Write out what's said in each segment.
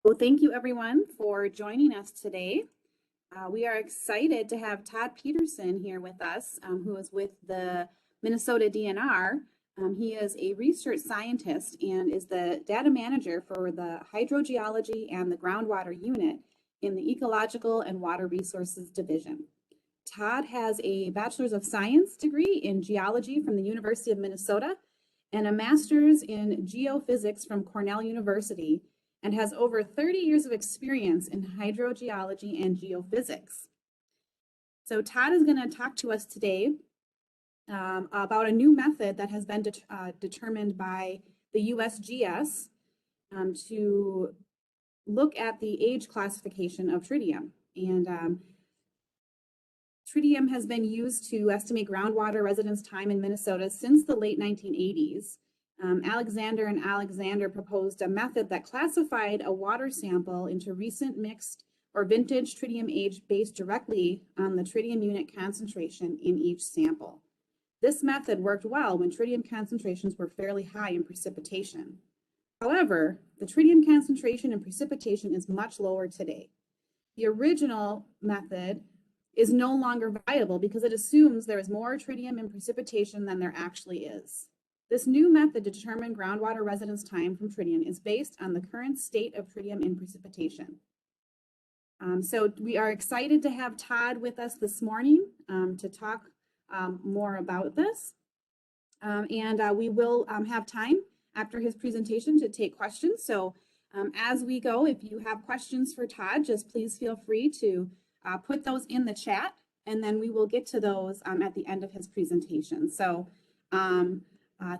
Well, thank you everyone for joining us today. We are excited to have Todd Peterson here with us, who is with the Minnesota DNR. He is a research scientist and is the data manager for the hydrogeology and the groundwater unit in the Ecological and Water Resources Division. Todd has a Bachelor's of Science degree in geology from the University of Minnesota and a master's in geophysics from Cornell University, and has over 30 years of experience in hydrogeology and geophysics. So Todd is going to talk to us today about a new method that has been determined by the USGS to look at the age classification of tritium. And tritium has been used to estimate groundwater residence time in Minnesota since the late 1980s. Alexander and Alexander proposed a method that classified a water sample into recent, mixed, or vintage tritium age based directly on the tritium unit concentration in each sample. This method worked well when tritium concentrations were fairly high in precipitation. However, the tritium concentration in precipitation is much lower today. The original method is no longer viable because it assumes there is more tritium in precipitation than there actually is. This new method to determine groundwater residence time from tritium is based on the current state of tritium in precipitation. So we are excited to have Todd with us this morning to talk more about this. We will have time after his presentation to take questions. So as we go, if you have questions for Todd, just please feel free to put those in the chat, and then we will get to those at the end of his presentation. So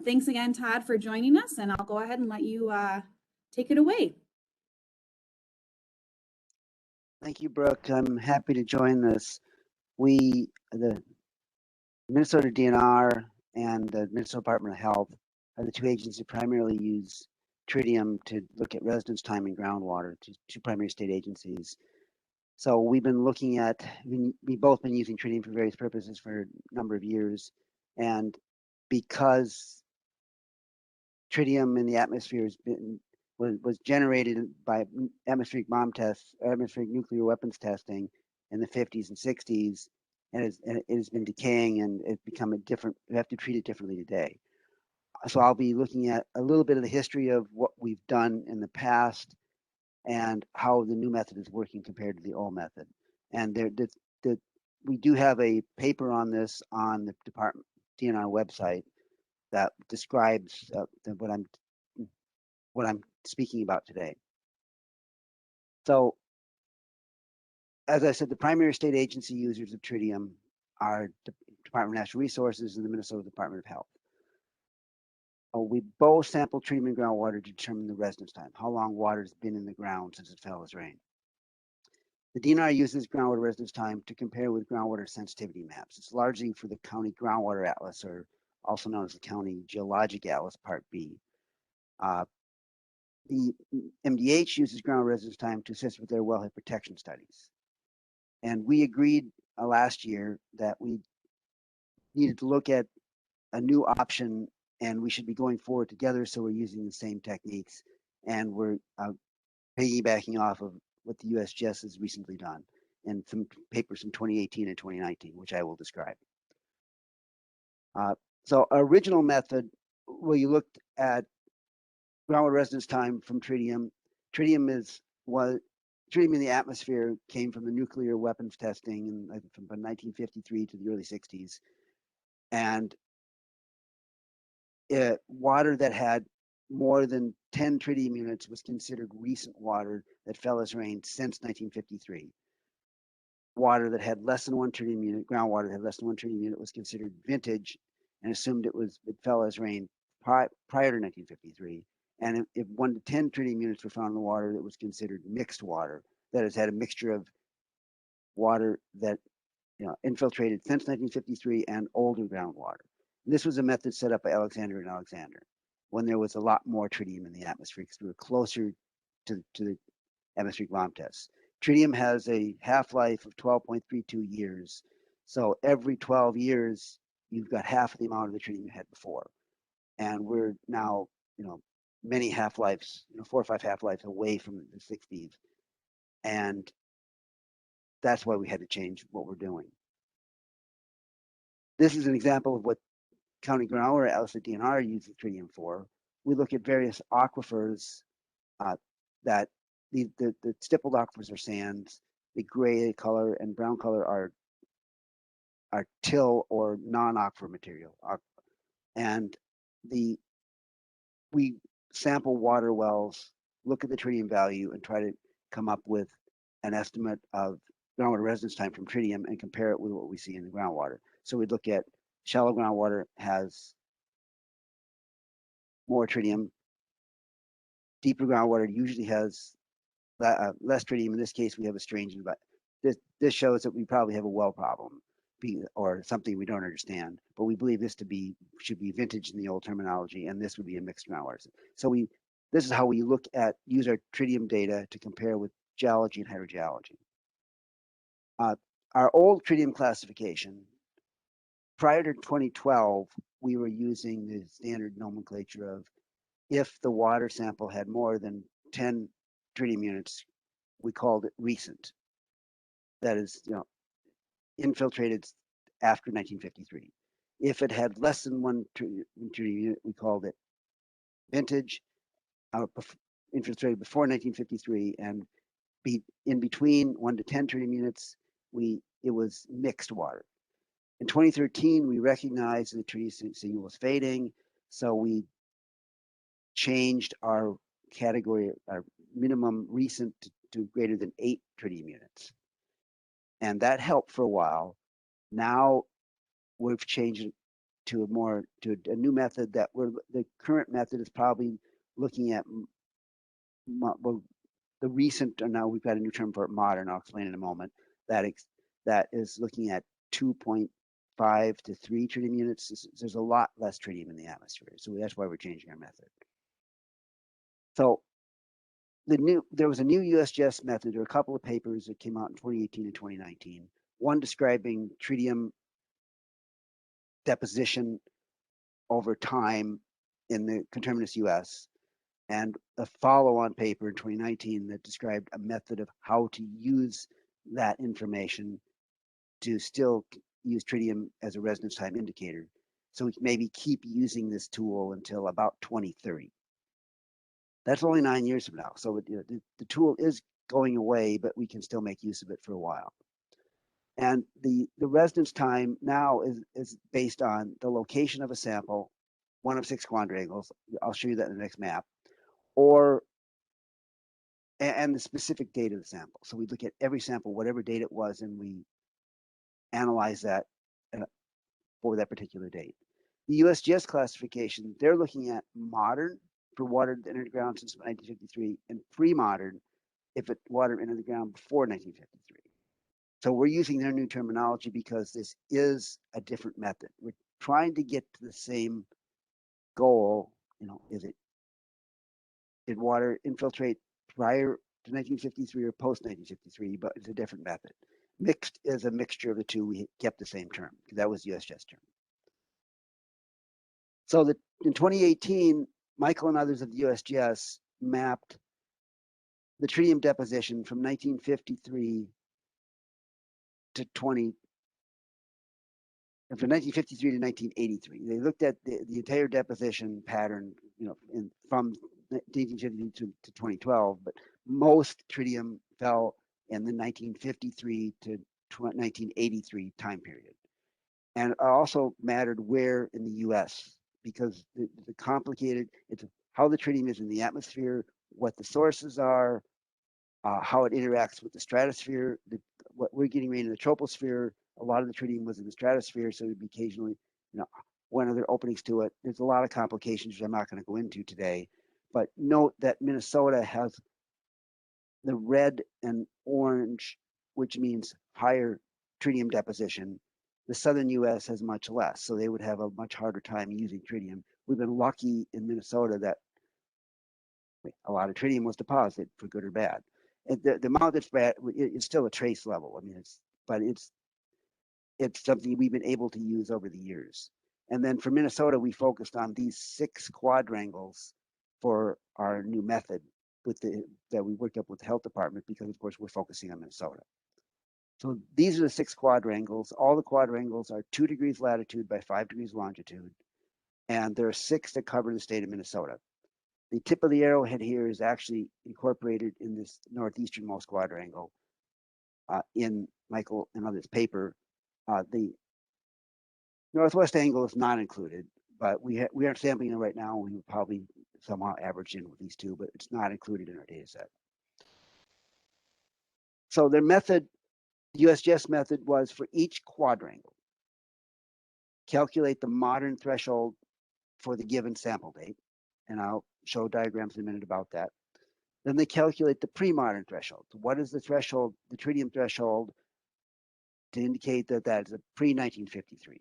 thanks again, Todd, for joining us, and I'll go ahead and let you take it away. Thank you, Brooke. I'm happy to join this. The Minnesota DNR and the Minnesota Department of Health are the two agencies that primarily use tritium to look at residence time in groundwater, two primary state agencies. So we've been looking at, we've both been using tritium for various purposes for a number of years. And because tritium in the atmosphere was generated by atmospheric bomb tests, atmospheric nuclear weapons testing in the 50s and 60s, and it has been decaying, and it's become a different, we have to treat it differently today. So I'll be looking at a little bit of the history of what we've done in the past and how the new method is working compared to the old method. And we do have a paper on this on the Department DNR website that describes what I'm speaking about today. So, as I said, the primary state agency users of tritium are the Department of Natural Resources and the Minnesota Department of Health. We both sample tritium in groundwater to determine the residence time, how long water has been in the ground since it fell as rain. The DNR uses groundwater residence time to compare with groundwater sensitivity maps. It's largely for the County Groundwater Atlas, or also known as the County Geologic Atlas Part B. The MDH uses ground residence time to assist with their wellhead protection studies. And we agreed last year that we needed to look at a new option, and we should be going forward together, so we're using the same techniques, and we're piggybacking off of what the USGS has recently done and some papers from 2018 and 2019, which I will describe. So our original method, where you looked at groundwater residence time from tritium. Tritium in the atmosphere came from the nuclear weapons testing from 1953 to the early 60s. And water that had more than 10 tritium units was considered recent water that fell as rain since 1953. Water that had less than 1 tritium unit, groundwater that had less than 1 tritium unit, was considered vintage and assumed it fell as rain prior to 1953. And if 1 to 10 tritium units were found in the water, it was considered mixed water, that has had a mixture of water that infiltrated since 1953 and older groundwater. And this was a method set up by Alexander and Alexander when there was a lot more tritium in the atmosphere, because we were closer to the atmospheric bomb tests. Tritium has a half-life of 12.32 years. So every 12 years, you've got half of the amount of the tritium you had before. And we're now, many half-lives, 4 or 5 half-lives away from the 60s. And that's why we had to change what we're doing. This is an example of what County Groundwater Atlas at DNR uses tritium for. We look at various aquifers that the stippled aquifers are sands. The gray color and brown color are till or non-aquifer material. And we sample water wells, look at the tritium value, and try to come up with an estimate of groundwater residence time from tritium and compare it with what we see in the groundwater. So we'd look at shallow groundwater has more tritium. Deeper groundwater usually has less tritium. In this case, we have a strange, but this shows that we probably have a well problem or something we don't understand. But we believe this should be vintage in the old terminology, and this would be a mixed groundwater. So this is how we use our tritium data to compare with geology and hydrogeology. Our old tritium classification, prior to 2012, we were using the standard nomenclature of if the water sample had more than 10 tritium units, we called it recent. That is, infiltrated after 1953. If it had less than 1 tritium unit, we called it vintage, infiltrated before 1953, and in between 1 to 10 tritium units, it was mixed water. In 2013, we recognized the tritium signal was fading, so we changed our category, our minimum recent to greater than 8 tritium units. And that helped for a while. Now we've changed it to a new method that the current method is probably looking at the recent, or now we've got a new term for it, modern, I'll explain in a moment, that is looking at 2.5 to 3 tritium units. There's a lot less tritium in the atmosphere. So that's why we're changing our method. So there was a new USGS method. There were a couple of papers that came out in 2018 and 2019. One describing tritium deposition over time in the conterminous US, and a follow-on paper in 2019 that described a method of how to use that information to still use tritium as a residence time indicator. So we can maybe keep using this tool until about 2030. That's only 9 years from now. So the tool is going away, but we can still make use of it for a while. And the residence time now is based on the location of a sample, one of 6 quadrangles. I'll show you that in the next map, and the specific date of the sample. So we look at every sample, whatever date it was, and we analyze that for that particular date. The USGS classification, they're looking at modern for water that entered the ground since 1953, and pre-modern if it water entered the ground before 1953. So we're using their new terminology because this is a different method. We're trying to get to the same goal. Did water infiltrate prior to 1953 or post 1953? But it's a different method. Mixed is a mixture of the two. We kept the same term because that was the USGS term. So in 2018, Michael and others of the USGS mapped the tritium deposition from 1953 to 1953 to 1983. They looked at the entire deposition pattern, from 1952 to 2012, but most tritium fell in the 1953 to 1983 time period. And it also mattered where in the US, because the complicated, it's how the tritium is in the atmosphere, what the sources are, how it interacts with the stratosphere. What we're getting right in the troposphere, a lot of the tritium was in the stratosphere, so it'd be occasionally, one of their openings to it. There's a lot of complications which I'm not going to go into today, but note that Minnesota has the red and orange, which means higher tritium deposition. The southern US has much less, so they would have a much harder time using tritium. We've been lucky in Minnesota that a lot of tritium was deposited, for good or bad. And the amount that's bad is still a trace level. I mean, it's something we've been able to use over the years. And then for Minnesota, we focused on these 6 quadrangles for our new method that we worked up with the health department, because of course we're focusing on Minnesota. So these are the 6 quadrangles. All the quadrangles are 2 degrees latitude by 5 degrees longitude, and there are 6 that cover the state of Minnesota. The tip of the arrowhead here is actually incorporated in this northeasternmost quadrangle in Michael and others' paper. The northwest angle is not included, but we aren't sampling it right now. We would probably somehow average in with these 2, but it's not included in our data set. So their method, the USGS method, was for each quadrangle, calculate the modern threshold for the given sample date, and I'll show diagrams in a minute about that. Then they calculate the pre-modern threshold. What is the threshold, the tritium threshold, to indicate that that is a pre-1953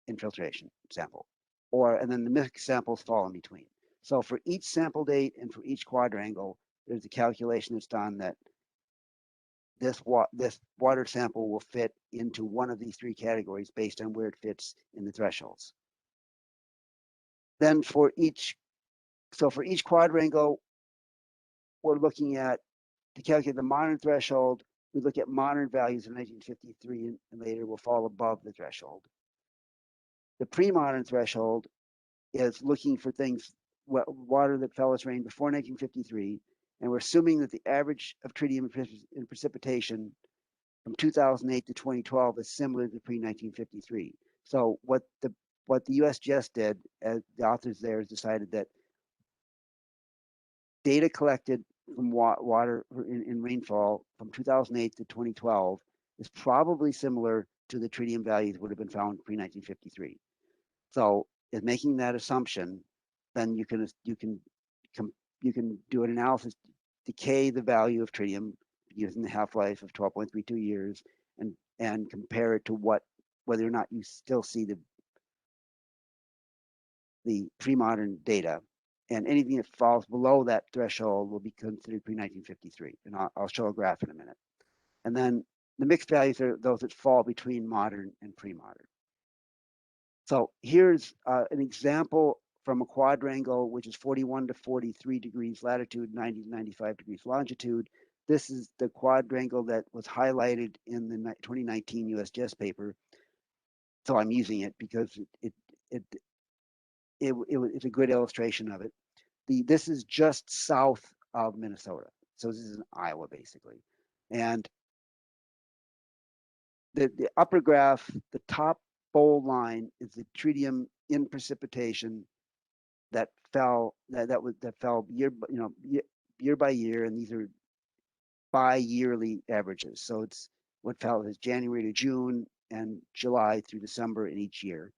infiltration sample, and then the mixed samples fall in between. So for each sample date and for each quadrangle, there's a calculation that's done that this water sample will fit into one of these 3 categories based on where it fits in the thresholds. Then for each quadrangle, we're looking at, to calculate the modern threshold, we look at modern values of 1953 and later will fall above the threshold. The pre-modern threshold is looking for things, water that fell as rain before 1953, and we're assuming that the average of tritium and precipitation from 2008 to 2012 is similar to pre-1953. So what the USGS did, as the authors there, has decided that data collected from water in rainfall from 2008 to 2012 is probably similar to the tritium values would have been found pre-1953. So, in making that assumption, then you can do an analysis, decay the value of tritium using the half-life of 12.32 years, and compare it to whether or not you still see the pre-modern data. And anything that falls below that threshold will be considered pre-1953. And I'll show a graph in a minute. And then the mixed values are those that fall between modern and pre-modern. So here's an example from a quadrangle, which is 41 to 43 degrees latitude, 90 to 95 degrees longitude. This is the quadrangle that was highlighted in the 2019 USGS paper. So I'm using it because it's a good illustration of it. This is just south of Minnesota. So this is in Iowa, basically. And the upper graph, the top bold line, is the tritium in precipitation that fell year by year, and these are bi-yearly averages. So it's what fell is January to June and July through December in each year.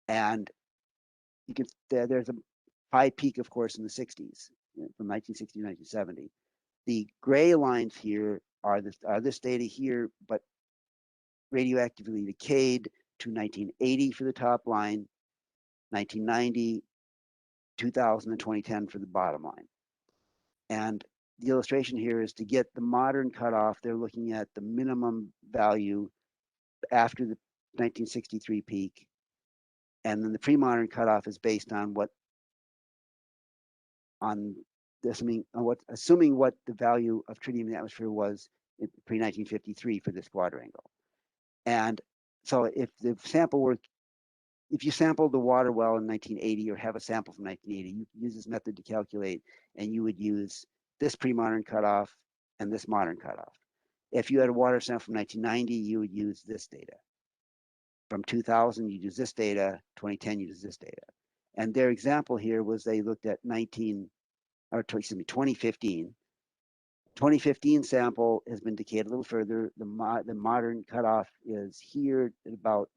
And you can there's a high peak, of course, in the 60s, from 1960 to 1970. The gray lines here are this data here, but radioactively decayed to 1980 for the top line, 1990, 2000, and 2010 for the bottom line. And the illustration here is to get the modern cutoff, they're looking at the minimum value after the 1963 peak. And then the pre-modern cutoff is based on assuming what the value of tritium in the atmosphere was in pre-1953 for this quadrangle. And so if you sampled the water well in 1980 or have a sample from 1980, you use this method to calculate, and you would use this pre-modern cutoff and this modern cutoff. If you had a water sample from 1990, you would use this data. From 2000, you use this data. 2010, you use this data. And their example here was they looked at 2015. 2015 sample has been decayed a little further. The modern cutoff is here at about,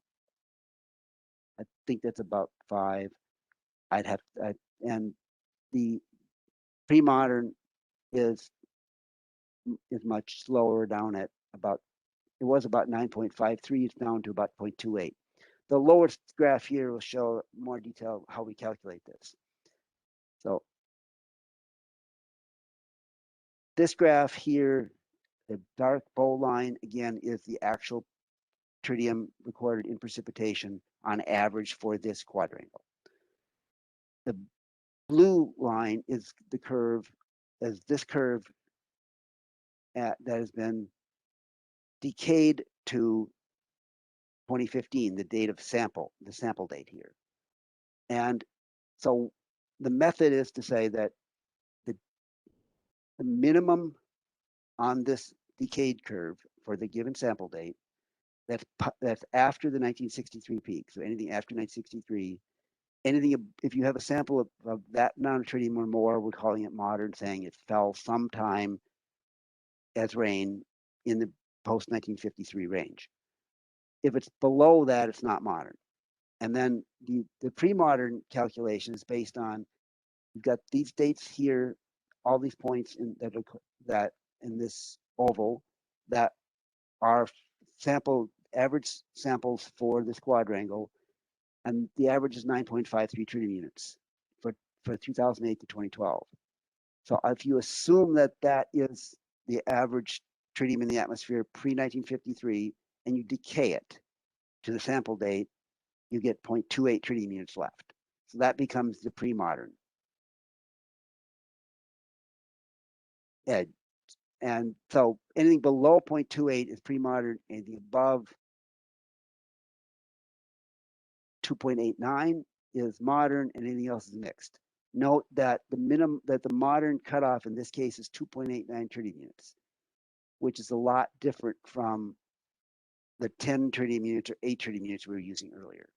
I think that's about 5. And the pre-modern is much slower, down at about, it was about 9.53, it's down to about 0.28. The lower graph here will show more detail how we calculate this. So this graph here, the dark bold line, again, is the actual tritium recorded in precipitation on average for this quadrangle. blue line is the curve, as this curve that has been decayed to 2015, the date of the sample date here. And so the method is to say that the minimum on this decayed curve for the given sample date, that's after the 1963 peak. So anything after 1963, if you have a sample of that amount of tritium or more, we're calling it modern, saying it fell sometime as rain in the post 1953 range. If it's below that, it's not modern. And then the pre-modern calculation is based on, you've got these dates here, all these points that in this oval that are average samples for this quadrangle, and the average is 9.53 tritium units for 2008 to 2012. So if you assume that that is the average tritium in the atmosphere pre-1953, and you decay it to the sample date, you get 0.28 tritium units left. So that becomes the pre-modern edge. And so anything below 0.28 is pre-modern, anything above 2.89 is modern, and anything else is mixed. Note that the modern cutoff in this case is 2.89 tritium units, which is a lot different from the 10 tritium units or 8 tritium units we were using earlier.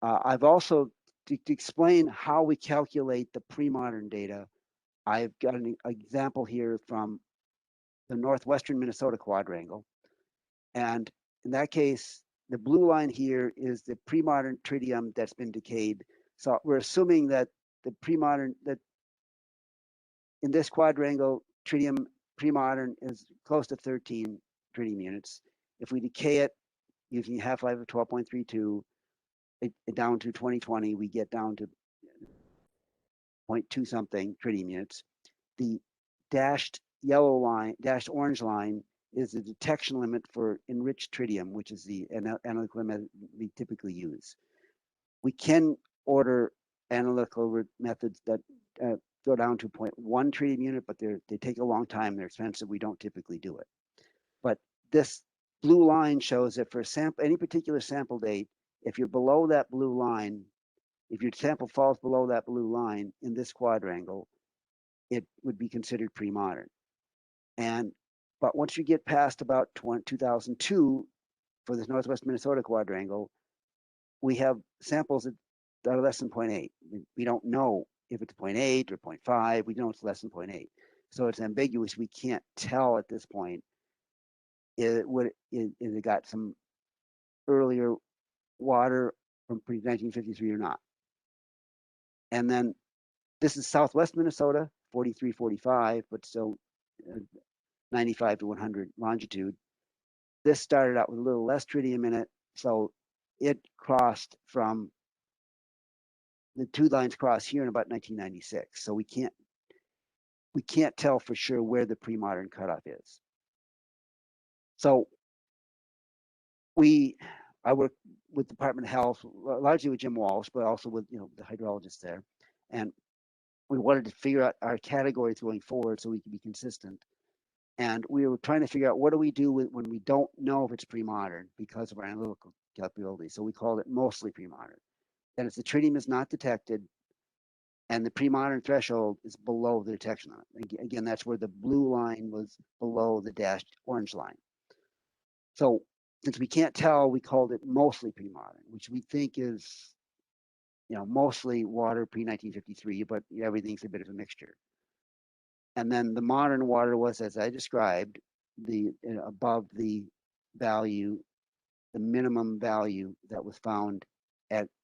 I've also, to explain how we calculate the pre-modern data, I've got an example here from the northwestern Minnesota quadrangle. And in that case, the blue line here is the pre-modern tritium that's been decayed. So we're assuming that the pre-modern, that in this quadrangle, tritium pre-modern is close to 13 tritium units. If we decay it using a half-life of 12.32, down to 2020, we get down to 0.2 something tritium units. The dashed yellow line, dashed orange line is the detection limit for enriched tritium, which is the analytical method we typically use. We can order analytical methods that go down to 0.1 tritium unit, but they take a long time, they're expensive, we don't typically do it. But this blue line shows that for any particular sample date, if you're below that blue line, if your sample falls below that blue line in this quadrangle, it would be considered pre-modern. But once you get past about 2002, for this northwest Minnesota quadrangle, we have samples that are less than 0.8. We don't know if it's 0.8 or 0.5. We know it's less than 0.8. So it's ambiguous. We can't tell at this point if it got some earlier water from pre-1953 or not. And then this is southwest Minnesota, 4345, but still 95 to 100 longitude. This started out with a little less tritium in it, so it crossed from, the two lines cross here in about 1996. So we can't tell for sure where the pre-modern cutoff is. So I work with the Department of Health, largely with Jim Walsh, but also with the hydrologists there, and we wanted to figure out our categories going forward so we could be consistent. And we were trying to figure out, what do we do when we don't know if it's pre-modern because of our analytical capability. So we called it mostly pre-modern. And if the tritium is not detected and the pre-modern threshold is below the detection limit. Again, that's where the blue line was below the dashed orange line. So since we can't tell, we called it mostly pre-modern, which we think is mostly water pre-1953, but everything's a bit of a mixture. And then the modern water was, as I described, above the value, the minimum value that was found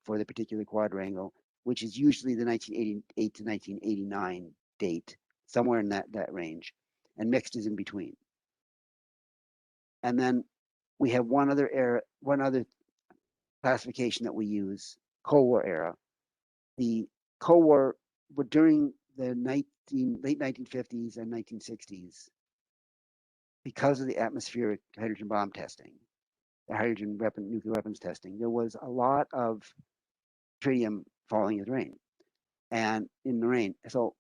for the particular quadrangle, which is usually the 1988 to 1989 date, somewhere in that range, and mixed is in between. And then we have one other classification that we use, Cold War era. The Cold War, but during the late 1950s and 1960s, because of the atmospheric hydrogen bomb testing, the nuclear weapons testing, there was a lot of tritium falling as rain. and in the rain. So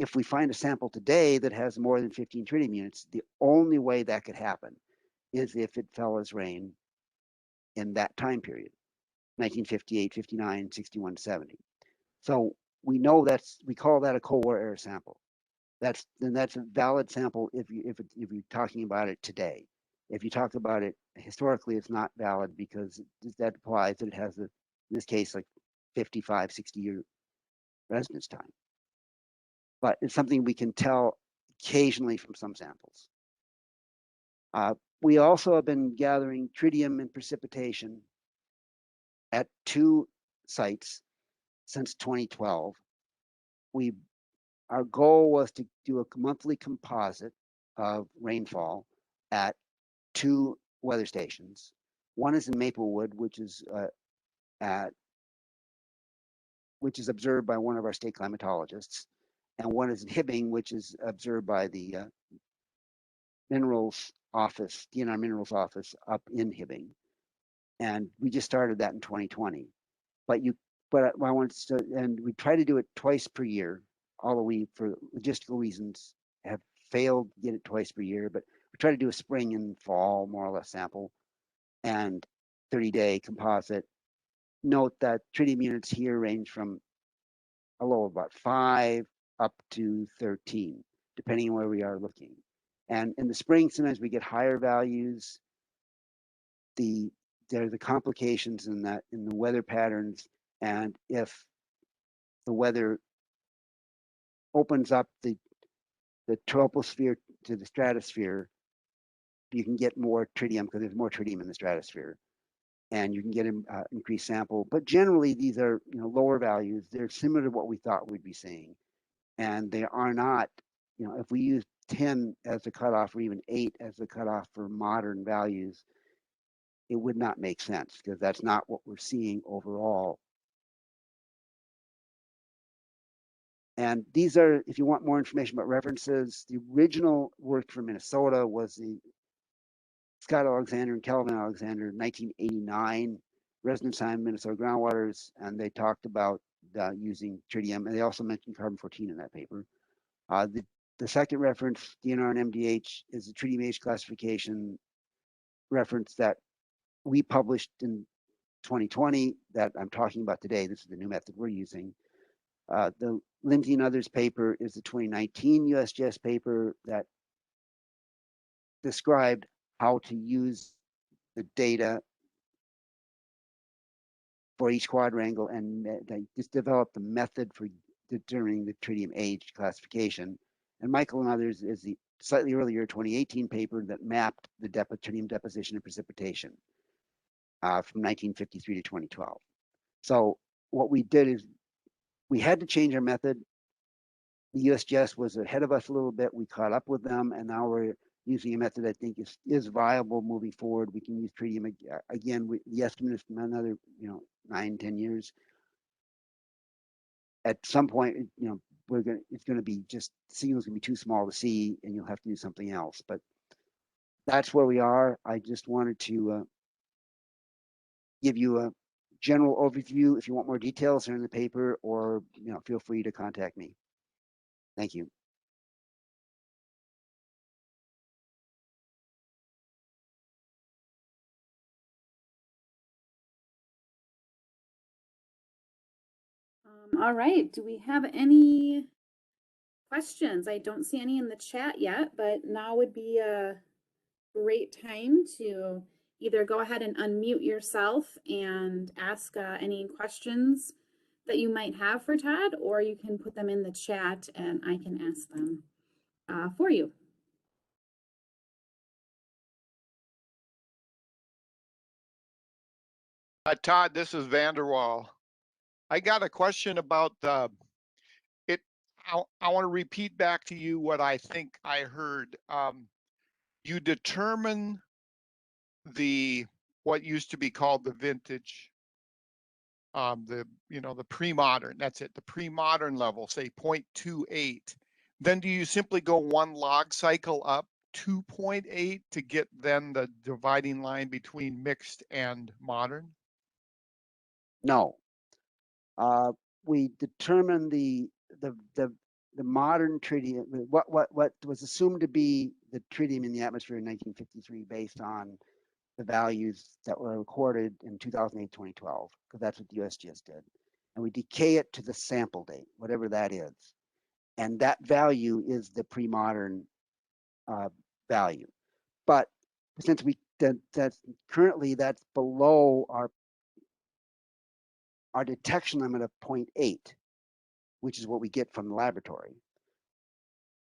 if we find a sample today that has more than 15 tritium units, the only way that could happen is if it fell as rain in that time period, 1958, 59, 61, 70. So we know we call that a Cold War era sample. That's a valid sample if you're talking about it today. If you talk about it historically, it's not valid because that implies that it has in this case, like 55, 60-year residence time. But it's something we can tell occasionally from some samples. We also have been gathering tritium and precipitation at 2 sites since 2012. Our goal was to do a monthly composite of rainfall at 2 weather stations. One is in Maplewood, which is observed by one of our state climatologists, and one is in Hibbing, which is observed by the minerals office, DNR minerals office up in Hibbing. And we just started that in 2020. But I wanted to, and we try to do it twice per year, although we, for logistical reasons, have failed to get it twice per year, but we try to do a spring and fall, more or less, sample and 30-day composite. Note that tritium units here range from a low of about 5 up to 13, depending on where we are looking. And in the spring, sometimes we get higher values. There are the complications in the weather patterns, and if the weather opens up the troposphere to the stratosphere, you can get more tritium because there's more tritium in the stratosphere, and you can get an increased sample. But generally, these are lower values. They're similar to what we thought we'd be seeing, and they are not. If we use 10 as the cutoff, or even 8 as the cutoff for modern values, it would not make sense because that's not what we're seeing overall. And these are, if you want more information about references, the original work from Minnesota was the Scott Alexander and Kelvin Alexander 1989 residence time Minnesota groundwaters, and they talked about using tritium, and they also mentioned carbon-14 in that paper. The second reference, DNR and MDH, is the Tritium age classification reference that we published in 2020 that I'm talking about today. This is the new method we're using. The Lindsay and others paper is the 2019 USGS paper that described how to use the data for each quadrangle, and they just developed the method for determining the tritium age classification. And Michael and others is the slightly earlier 2018 paper that mapped the tritium deposition and precipitation from 1953 to 2012. So what we did is we had to change our method. The USGS was ahead of us a little bit. We caught up with them, and now we're using a method I think is viable moving forward. We can use tritium again. The estimate is from another 9-10 years. At some point, it's going to be just the signal's going to be too small to see, and you'll have to do something else. But that's where we are. I just wanted to give you a general overview. If you want more details, they're in the paper, or feel free to contact me. Thank you. All right, do we have any questions? I don't see any in the chat yet, but now would be a great time to either go ahead and unmute yourself and ask any questions that you might have for Todd, or you can put them in the chat and I can ask them for you. Todd, this is Vanderwall. I got a question about it. I want to repeat back to you what I think I heard. You determine what used to be called the vintage, the pre-modern. That's it. The pre-modern level, say 0.28. Then do you simply go 1 log cycle up 2.8 to get then the dividing line between mixed and modern? No. we determine the modern tritium, what was assumed to be the tritium in the atmosphere in 1953 based on the values that were recorded in 2008, 2012, because that's what the USGS did. And we decay it to the sample date, whatever that is. And that value is the pre-modern value. But since that's currently below our detection limit of 0.8, which is what we get from the laboratory.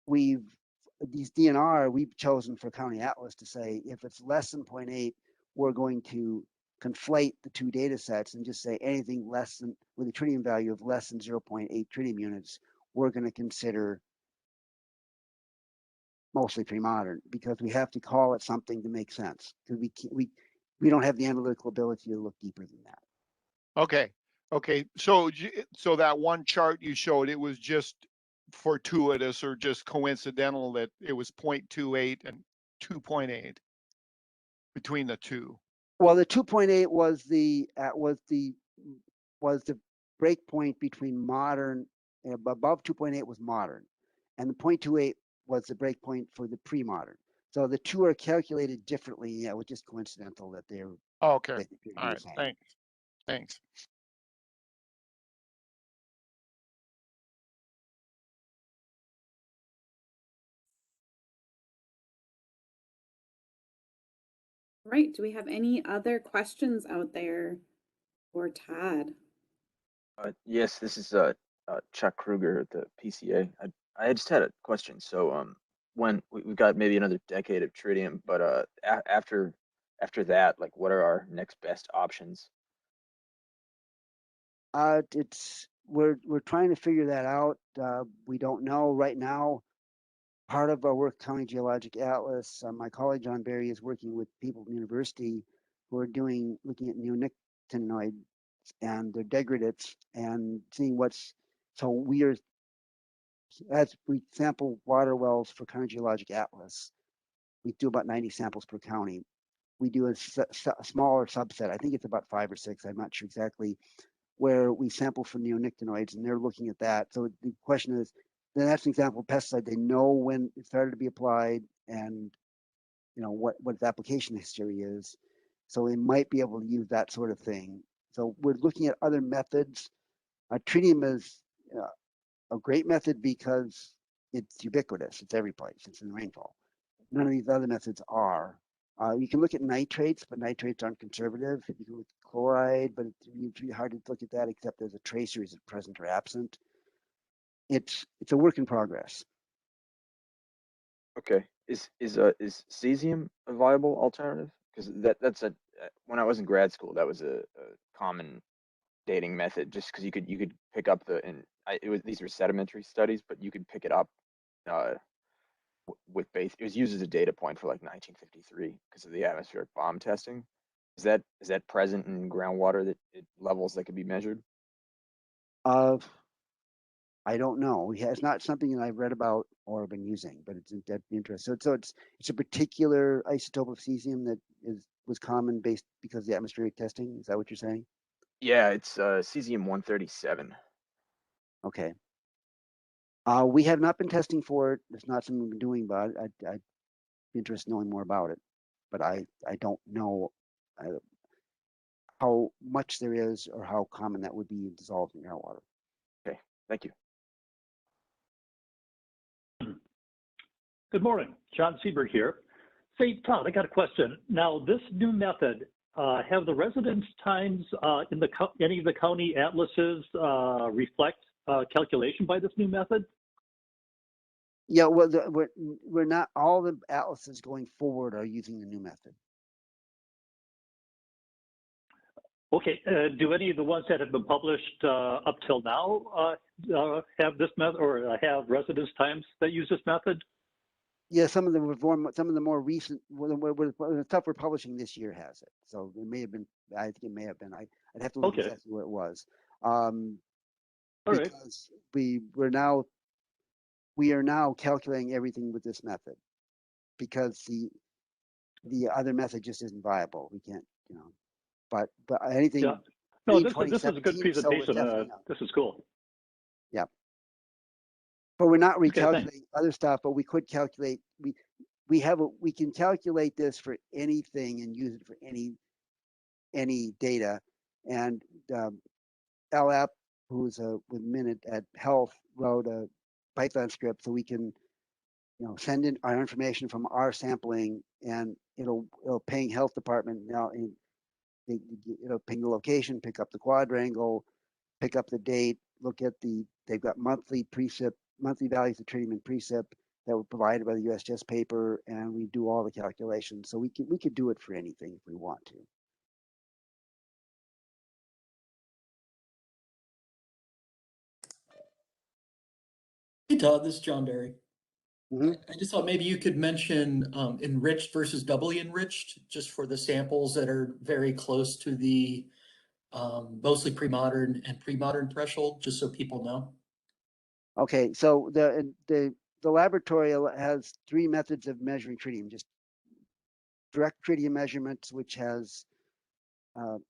These DNR, we've chosen for County Atlas to say, if it's less than 0.8, we're going to conflate the two data sets and just say anything less than, with a tritium value of less than 0.8 tritium units, we're going to consider mostly pre-modern, because we have to call it something to make sense, because we don't have the analytical ability to look deeper than that. Okay. So that one chart you showed, it was just fortuitous or just coincidental that it was 0.28 and 2.8 between the two. Well, the 2.8 was the break point between modern, above 2.8 was modern, and the 0.28 was the break point for the pre-modern. So the two are calculated differently. Yeah, it was just coincidental that they're. Okay. All right. Thanks. Right. Do we have any other questions out there for Todd? Yes, this is Chuck Kruger at the PCA. I just had a question. So when we've got maybe another decade of tritium, but after that, like, what are our next best options? We're trying to figure that out. We don't know right now. Part of our work, County Geologic Atlas, my colleague John Berry is working with people from university who are looking at neonicotinoids and their degradates and seeing as we sample water wells for County Geologic Atlas, we do about 90 samples per county. We do a smaller subset, I think it's about 5 or 6, I'm not sure exactly, where we sample for neonicotinoids, and they're looking at that. So the question is, then that's an example of pesticide. They know when it started to be applied and what its application history is. So they might be able to use that sort of thing. So we're looking at other methods. Tritium is a great method because it's ubiquitous. It's every place. It's in the rainfall. None of these other methods are. You can look at nitrates, but nitrates aren't conservative. You can look at chloride, but it's really hard to look at that except as a tracer, is it present or absent. It's a work in progress. Okay, is cesium a viable alternative? Because that's when I was in grad school, that was a common dating method, just because you could pick up these were sedimentary studies, but you could pick it up with base. It was used as a data point for like 1953 because of the atmospheric bomb testing. Is that present in groundwater levels that could be measured? I don't know. It's not something that I've read about or been using, but that'd be interesting. So it's a particular isotope of cesium that was common because of the atmospheric testing. Is that what you're saying? Yeah, it's cesium-137. Okay. We have not been testing for it. It's not something we've been doing, but I'd be interested in knowing more about it. But I don't know how much there is or how common that would be dissolved in groundwater. Okay, thank you. Good morning, John Seberg here. Say, Todd, I got a question. Now, this new method, have the residence times in any of the county atlases reflect calculation by this new method? Yeah, well, we're not, all the atlases going forward are using the new method. Okay, do any of the ones that have been published up till now have this method, or have residence times that use this method? Yeah, some of the more recent, the stuff we're publishing this year has it. So it may have been, I think it may have been. I'd have to look exactly where it was. Because we are now calculating everything with this method, because the other method just isn't viable. We can't, but anything No, Read this is a good 2017, so we're presentation. definitely not. This is cool. But we're not Okay, thanks. recalculating other stuff, but we could calculate, we can calculate this for anything and use it for any data. And LAP, who's with Minute at Health, wrote a Python script so we can, send in our information from our sampling, and it'll ping health department now. It'll ping the location, pick up the quadrangle, pick up the date, look at they've got monthly values of tritium and precip that were provided by the USGS paper, and we do all the calculations. So we could do it for anything if we want to. Hey Todd, this is John Derry. Mhm. I just thought maybe you could mention enriched versus doubly enriched, just for the samples that are very close to the mostly premodern and premodern threshold, just so people know. Okay, so the laboratory has 3 methods of measuring tritium: just direct tritium measurements, which has a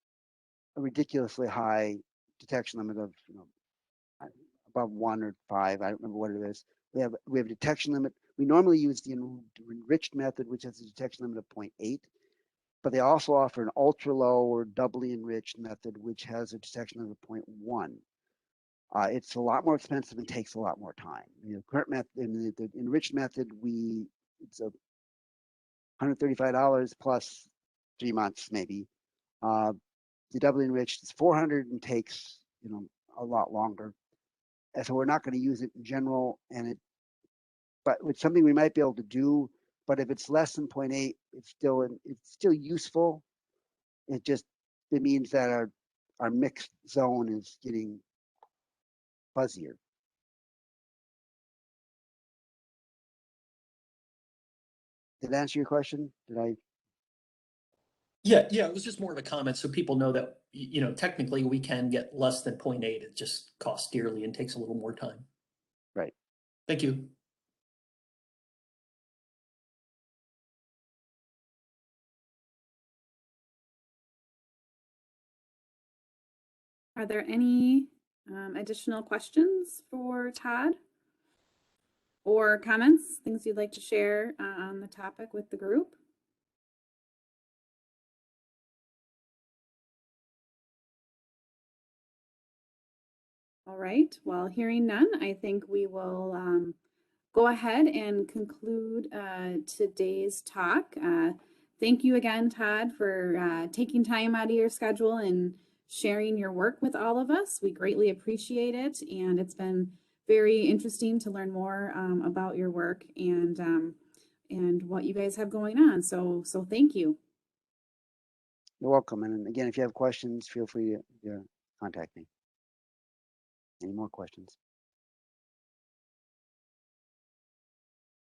ridiculously high detection limit of above 1 or 5. I don't remember what it is. We have a detection limit. We normally use the enriched method, which has a detection limit of 0.8, but they also offer an ultra low or doubly enriched method, which has a detection limit of 0.1. It's a lot more expensive and takes a lot more time. The current method, in the enriched method, it's $135 plus 3 months maybe. The doubly enriched is $400 and takes a lot longer. And so we're not going to use it in general, but it's something we might be able to do. But if it's less than 0.8, it's still useful. It means that our mixed zone is getting fuzzier. Did that answer your question? Did I? Yeah, it was just more of a comment so people know that, technically we can get less than 0.8. It just costs dearly and takes a little more time. Right. Thank you. Are there any additional questions for Todd? Or comments, things you'd like to share on the topic with the group? All right, well, hearing none, I think we will go ahead and conclude today's talk. Thank you again, Todd, for taking time out of your schedule and sharing your work with all of us. We greatly appreciate it, and it's been very interesting to learn more about your work and what you guys have going on. So thank you. You're welcome. And again, if you have questions, feel free to contact me. Any more questions?